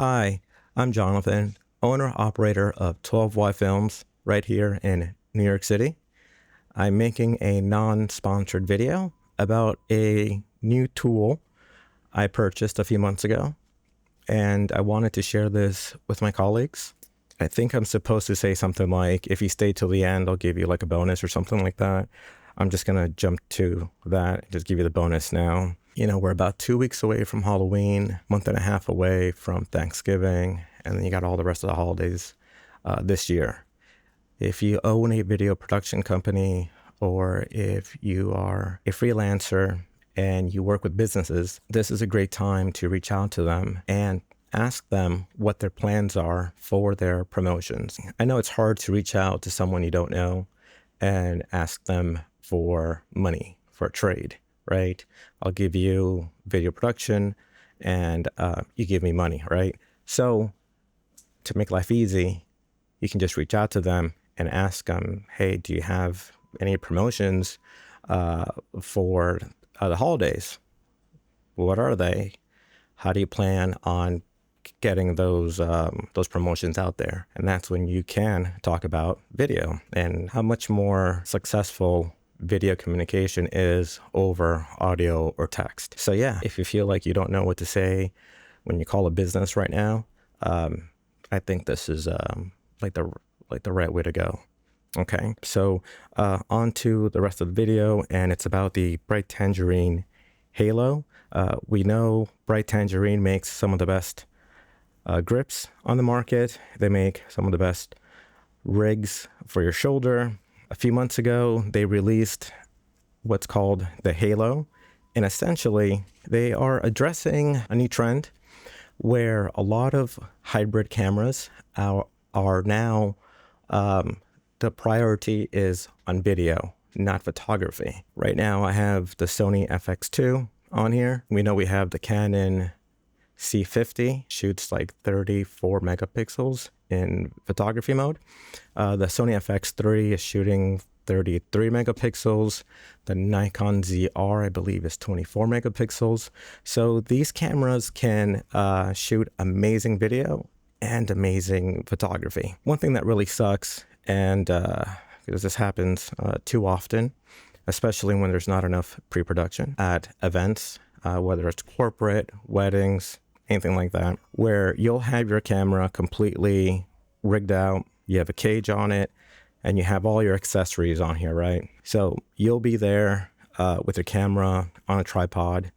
Hi, I'm Jonathan, owner-operator of 12Y Films right here in New York City. I'm making a non-sponsored video about a new tool I purchased a few months ago, and I wanted to share this with my colleagues. I think I'm supposed to say something like, if you stay till the end, I'll give you like a bonus or something like that. I'm just going to jump to that and just give you the bonus now. You know, we're about 2 weeks away from Halloween, month and a half away from Thanksgiving, and then you got all the rest of the holidays this year. If you own a video production company, or if you are a freelancer and you work with businesses, this is a great time to reach out to them and ask them what their plans are for their promotions. I know it's hard to reach out to someone you don't know and ask them for money, for a trade, right? I'll give you video production and you give me money, right? So to make life easy, you can just reach out to them and ask them, hey, do you have any promotions for the holidays? What are they? How do you plan on getting those promotions out there? And that's when you can talk about video and how much more successful video communication is over audio or text. So yeah, if you feel like you don't know what to say when you call a business right now, I think this is like the right way to go. Okay, so on to the rest of the video, and it's about the Bright Tangerine Halo. We know Bright Tangerine makes some of the best grips on the market. They make some of the best rigs for your shoulder. A few months ago, they released what's called the Halo, and essentially they are addressing a new trend where a lot of hybrid cameras are now, the priority is on video, not photography. Right now I have the Sony FX2 on here. We know we have the Canon C50, shoots like 34 megapixels in photography mode. The Sony FX3 is shooting 33 megapixels. The Nikon ZR, I believe, is 24 megapixels. So these cameras can shoot amazing video and amazing photography. One thing that really sucks, and because this happens too often, especially when there's not enough pre-production at events, whether it's corporate, weddings, anything like that, where you'll have your camera completely rigged out, you have a cage on it, and you have all your accessories on here, right? So you'll be there with your camera on a tripod,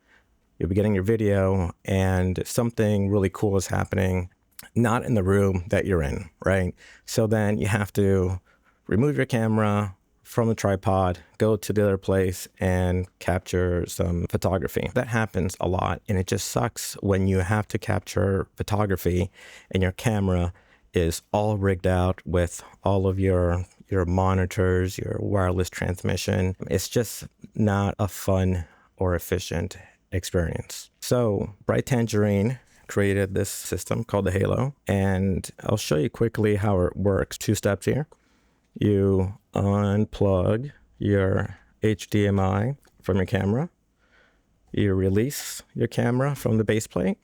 you'll be getting your video, and something really cool is happening, not in the room that you're in, right? So then you have to remove your camera from the tripod, go to the other place and capture some photography. That happens a lot, and it just sucks when you have to capture photography and your camera is all rigged out with all of your monitors, your wireless transmission. It's just not a fun or efficient experience. So Bright Tangerine created this system called the Halo, and I'll show you quickly how it works. 2 steps here. You unplug your HDMI from your camera. You release your camera from the base plate.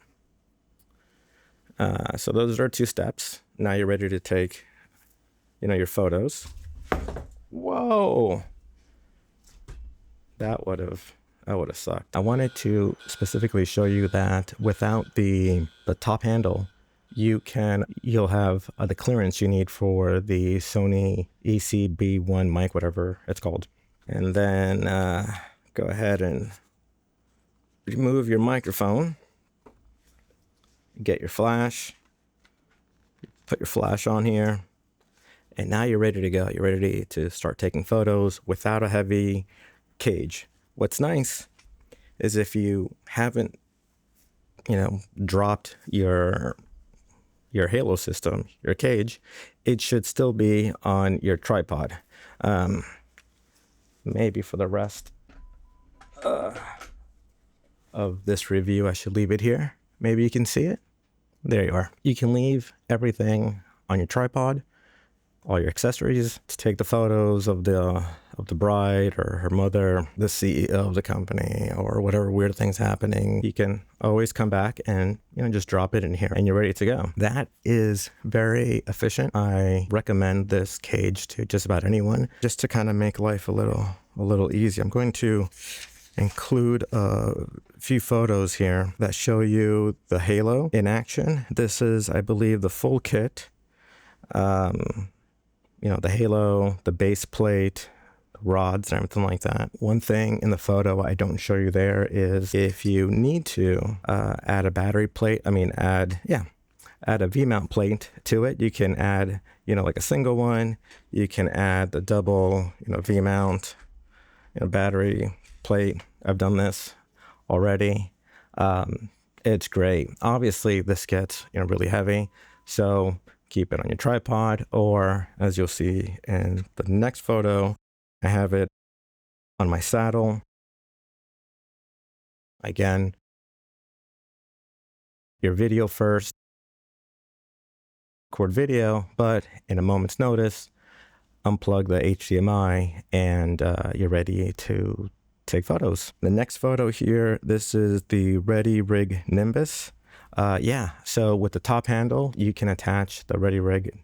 So those are 2 steps. Now you're ready to take, your photos. Whoa! That would have sucked. I wanted to specifically show you that without the top handle, you'll have the clearance you need for the Sony ECB1 mic, whatever it's called. And then go ahead and remove your microphone, get your flash, put your flash on here, and now you're ready to go. You're ready to start taking photos without a heavy cage. What's nice is if you haven't, dropped your Halo system, your cage, it should still be on your tripod. Maybe for the rest of this review, I should leave it here. Maybe you can see it. There you are. You can leave everything on your tripod, all your accessories, to take the photos of the of the bride or her mother, the CEO of the company, or whatever weird thing's happening, you can always come back and, just drop it in here and you're ready to go. That is very efficient. I recommend this cage to just about anyone, just to kind of make life a little easy. I'm going to include a few photos here that show you the halo in action. This is, I believe, the full kit. The halo, the base plate, rods, and everything like that. One thing in the photo I don't show you there is if you need to add a battery plate, add a V-mount plate to it. You can add, like a single one. You can add the double, V-mount, battery plate. I've done this already. It's great. Obviously, this gets, really heavy. So keep it on your tripod, or as you'll see in the next photo, I have it on my saddle. Again, your video first, record video, but in a moment's notice, unplug the HDMI and you're ready to take photos. The next photo here, this is the Ready Rig Nimbus. So with the top handle, you can attach the Ready Rig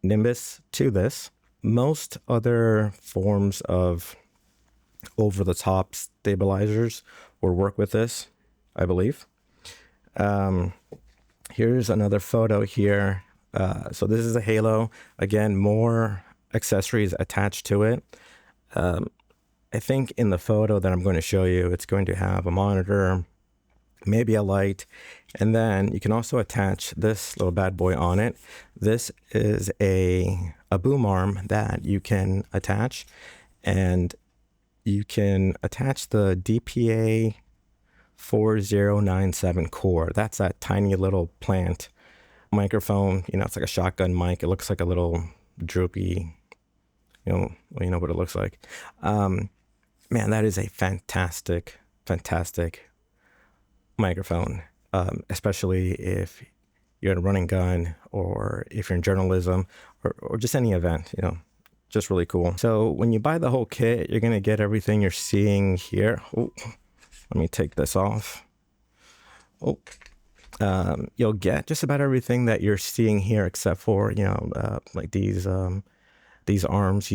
Nimbus to this. Most other forms of over-the-top stabilizers will work with this, I believe. Here's another photo here. So this is a halo. Again, more accessories attached to it. I think in the photo that I'm going to show you, it's going to have a monitor, maybe a light, and then you can also attach this little bad boy on it. This is a boom arm that you can attach, and you can attach the DPA 4097 core. That's that tiny little plant microphone. It's like a shotgun mic. It looks like a little droopy, you know what it looks like. Man, that is a fantastic microphone, especially if you're in a running gun, or if you're in journalism, or just any event, just really cool. So when you buy the whole kit, you're going to get everything you're seeing here. Oh, let me take this off. You'll get just about everything that you're seeing here, except for, like these arms,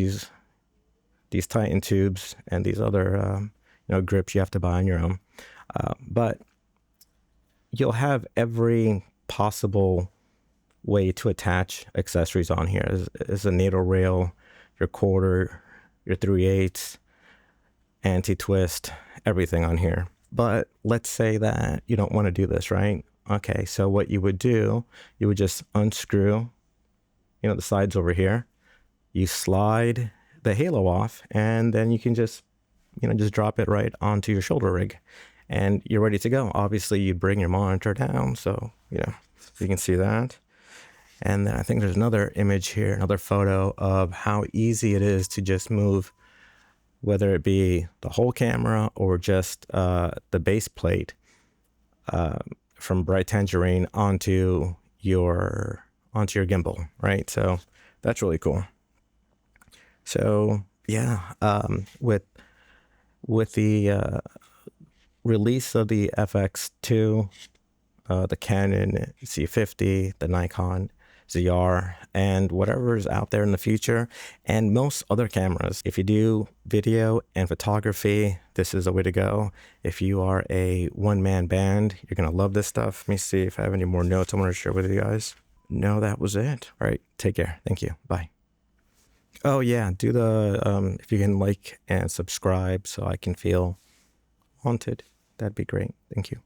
these Titan tubes, and these other, grips you have to buy on your own. But you'll have every possible way to attach accessories on here. Is a needle rail, your quarter, your 3/8, anti-twist, everything on here. But let's say that you don't want to do this, right? Okay, so what you would do, you would just unscrew, the sides over here. You slide the halo off, and then you can just drop it right onto your shoulder rig, and you're ready to go. Obviously, you bring your monitor down, so you can see that. And then I think there's another image here, another photo of how easy it is to just move, whether it be the whole camera or just the base plate from Bright Tangerine onto your gimbal, right? So that's really cool. So yeah, with the release of the FX2, the Canon C50, the Nikon ZR, and whatever is out there in the future, and most other cameras. If you do video and photography, this is the way to go. If you are a one-man band, you're going to love this stuff. Let me see if I have any more notes I want to share with you guys. No, that was it. All right, take care. Thank you. Bye. Oh yeah, do the, if you can like and subscribe so I can feel wanted, that'd be great. Thank you.